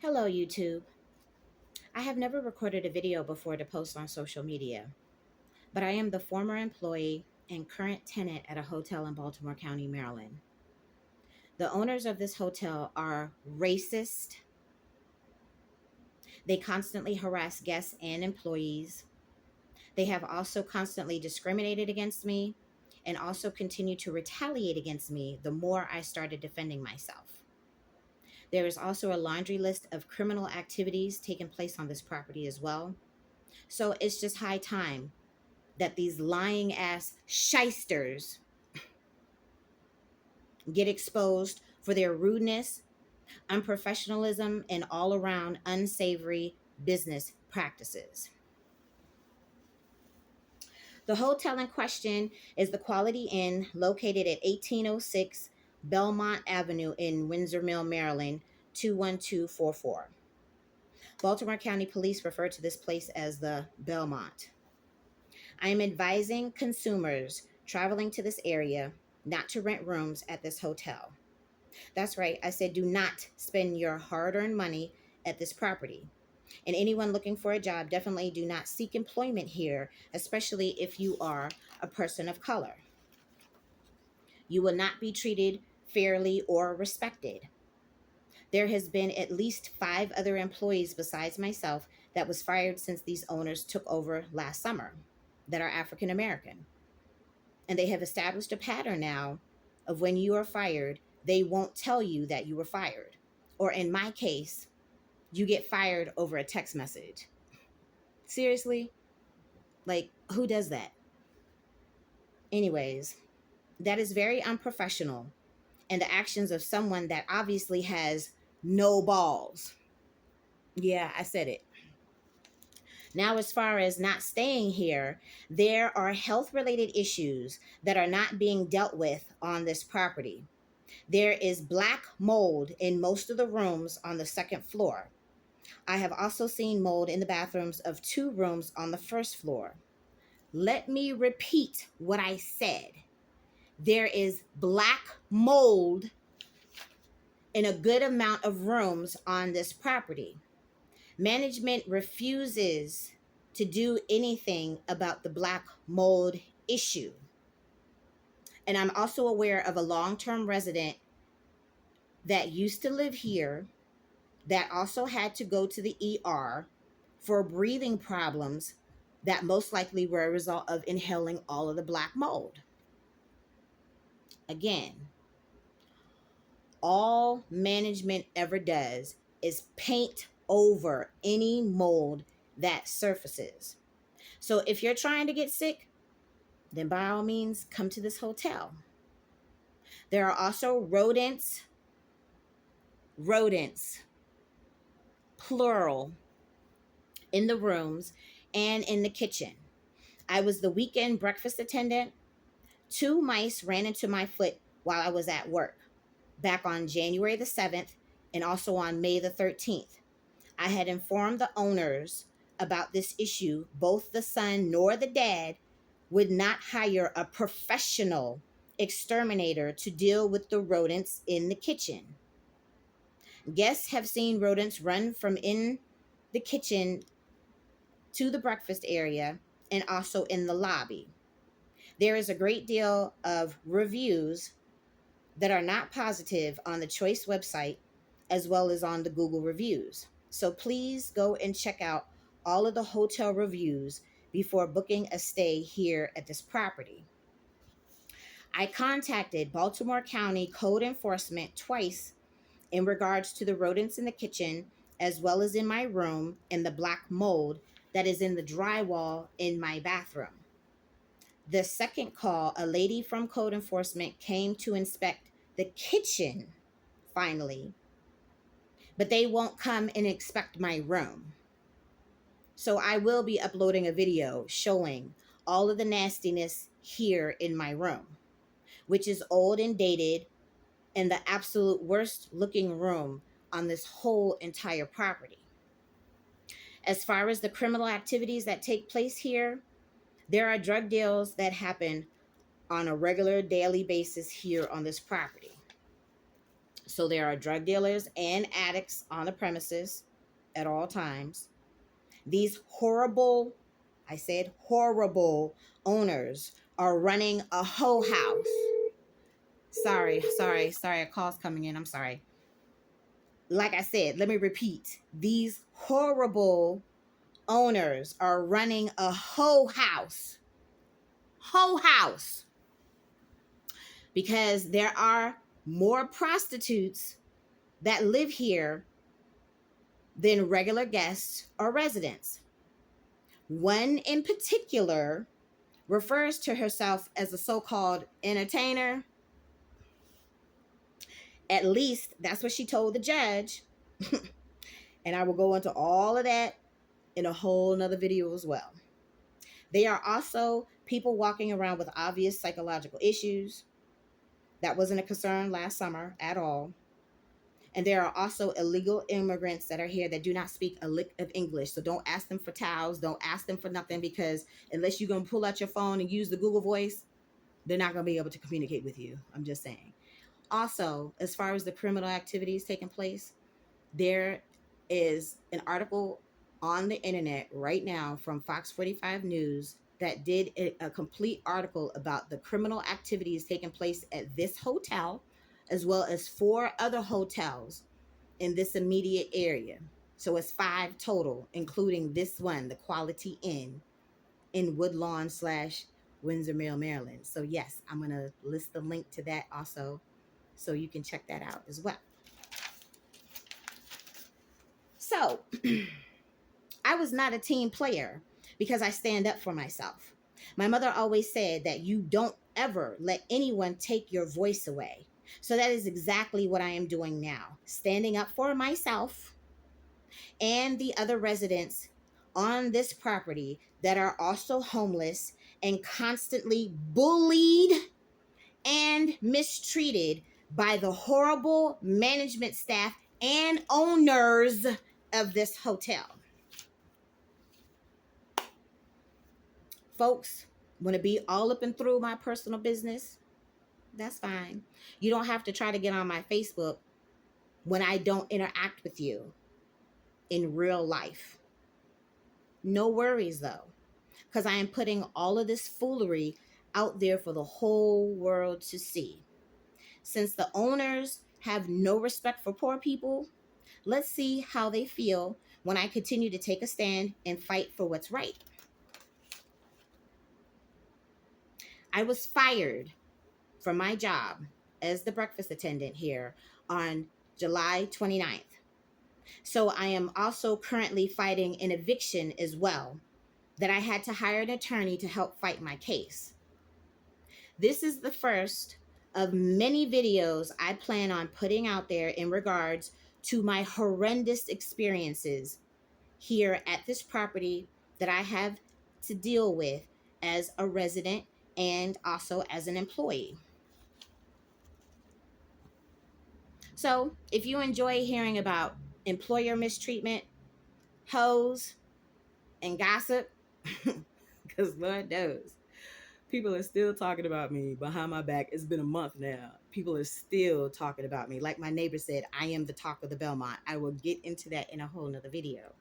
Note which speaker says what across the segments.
Speaker 1: Hello, YouTube. I have never recorded a video before to post on social media, but I am the former employee and current tenant at a hotel in Baltimore County, Maryland. The owners of this hotel are racist. They constantly harass guests and employees. They have also constantly discriminated against me and also continue to retaliate against me the more I started defending myself. There is also a laundry list of criminal activities taking place on this property as well. So it's just high time that these lying ass shysters get exposed for their rudeness, unprofessionalism, and all around unsavory business practices. The hotel in question is the Quality Inn located at 1806 Belmont Avenue in Windsor Mill, Maryland, 21244. Baltimore County Police refer to this place as the Belmont. I am advising consumers traveling to this area not to rent rooms at this hotel. That's right, I said do not spend your hard earned money at this property. And anyone looking for a job, definitely do not seek employment here, especially if you are a person of color. You will not be treated fairly or respected. There has been at least 5 other employees besides myself that was fired since these owners took over last summer that are African American. And they have established a pattern now of when you are fired, they won't tell you that you were fired. Or in my case, you get fired over a text message. Seriously? Like, who does that? Anyways, that is very unprofessional and the actions of someone that obviously has no balls. Yeah, I said it. Now, as far as not staying here, there are health related issues that are not being dealt with on this property. There is black mold in most of the rooms on the second floor. I have also seen mold in the bathrooms of 2 rooms on the first floor. Let me repeat what I said. There is black mold in a good amount of rooms on this property. Management refuses to do anything about the black mold issue. And I'm also aware of a long-term resident that used to live here that also had to go to the ER for breathing problems that most likely were a result of inhaling all of the black mold. Again, all management ever does is paint over any mold that surfaces. So if you're trying to get sick, then by all means, come to this hotel. There are also rodents, plural, in the rooms and in the kitchen. I was the weekend breakfast attendant. 2 mice ran into my foot while I was at work back on January the 7th and also on May the 13th. I had informed the owners about this issue. Both the son nor the dad would not hire a professional exterminator to deal with the rodents in the kitchen. Guests have seen rodents run from in the kitchen to the breakfast area and also in the lobby. There is a great deal of reviews that are not positive on the Choice website as well as on the Google reviews. So please go and check out all of the hotel reviews before booking a stay here at this property. I contacted Baltimore County Code Enforcement twice in regards to the rodents in the kitchen, as well as in my room, and the black mold that is in the drywall in my bathroom. The second call, a lady from Code Enforcement came to inspect the kitchen finally, but they won't come and inspect my room. So I will be uploading a video showing all of the nastiness here in my room, which is old and dated and the absolute worst looking room on this whole entire property. As far as the criminal activities that take place here, there are drug deals that happen on a regular daily basis here on this property. So there are drug dealers and addicts on the premises at all times. These horrible, I said horrible owners are running a whole house. Sorry, a call's coming in. I'm sorry. Like I said, let me repeat. These horrible owners are running a whole house. Whole house. Because there are more prostitutes that live here than regular guests or residents. One in particular refers to herself as a so-called entertainer. At least that's what she told the judge. And I will go into all of that in a whole nother video as well. They are also people walking around with obvious psychological issues. That wasn't a concern last summer at all. And there are also illegal immigrants that are here that do not speak a lick of English. So don't ask them for towels. Don't ask them for nothing, because unless you're going to pull out your phone and use the Google Voice, they're not going to be able to communicate with you. I'm just saying. Also, as far as the criminal activities taking place, there is an article on the internet right now from Fox 45 News that did a complete article about the criminal activities taking place at this hotel, as well as 4 other hotels in this immediate area. So it's 5 total, including this one, the Quality Inn in Woodlawn / Windsor Mill, Maryland. So yes, I'm going to list the link to that also, so you can check that out as well. So I was not a team player because I stand up for myself. My mother always said that you don't ever let anyone take your voice away. So that is exactly what I am doing now, standing up for myself and the other residents on this property that are also homeless and constantly bullied and mistreated by the horrible management staff and owners of this hotel. Folks, want to be all up and through my personal business? That's fine. You don't have to try to get on my Facebook when I don't interact with you in real life. No worries though, because I am putting all of this foolery out there for the whole world to see. Since the owners have no respect for poor people, let's see how they feel when I continue to take a stand and fight for what's right. I was fired from my job as the breakfast attendant here on July 29th. So I am also currently fighting an eviction as well, that I had to hire an attorney to help fight my case. This is the first of many videos I plan on putting out there in regards to my horrendous experiences here at this property that I have to deal with as a resident and also as an employee. So if you enjoy hearing about employer mistreatment, hoes, and gossip, because Lord knows, people are still talking about me behind my back. It's been a month now. People are still talking about me. Like my neighbor said, I am the talk of the Belmont. I will get into that in a whole nother video.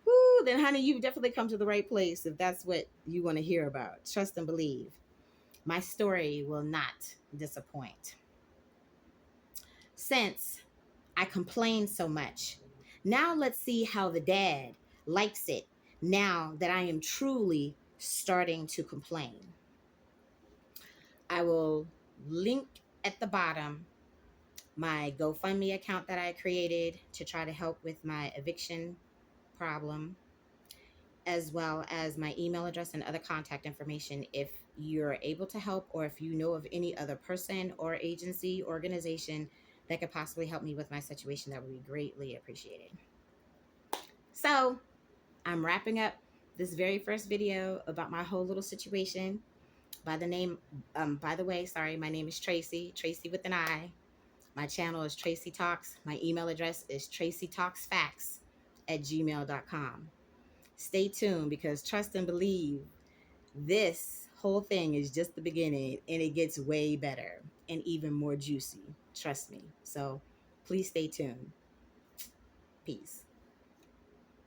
Speaker 1: Woo, then honey, you've definitely come to the right place if that's what you want to hear about. Trust and believe. My story will not disappoint. Since I complained so much, now let's see how the dad likes it now that I am truly starting to complain. I will link at the bottom my GoFundMe account that I created to try to help with my eviction problem, as well as my email address and other contact information if you're able to help, or if you know of any other person or agency, organization that could possibly help me with my situation. That would be greatly appreciated. So I'm wrapping up this very first video about my whole little situation by the way, sorry, my name is Traci with an I. My channel is Traci Talks. My email address is tracitalksfacts@gmail.com. Stay tuned, because trust and believe, this whole thing is just the beginning, and it gets way better and even more juicy. Trust me. So please stay tuned. Peace.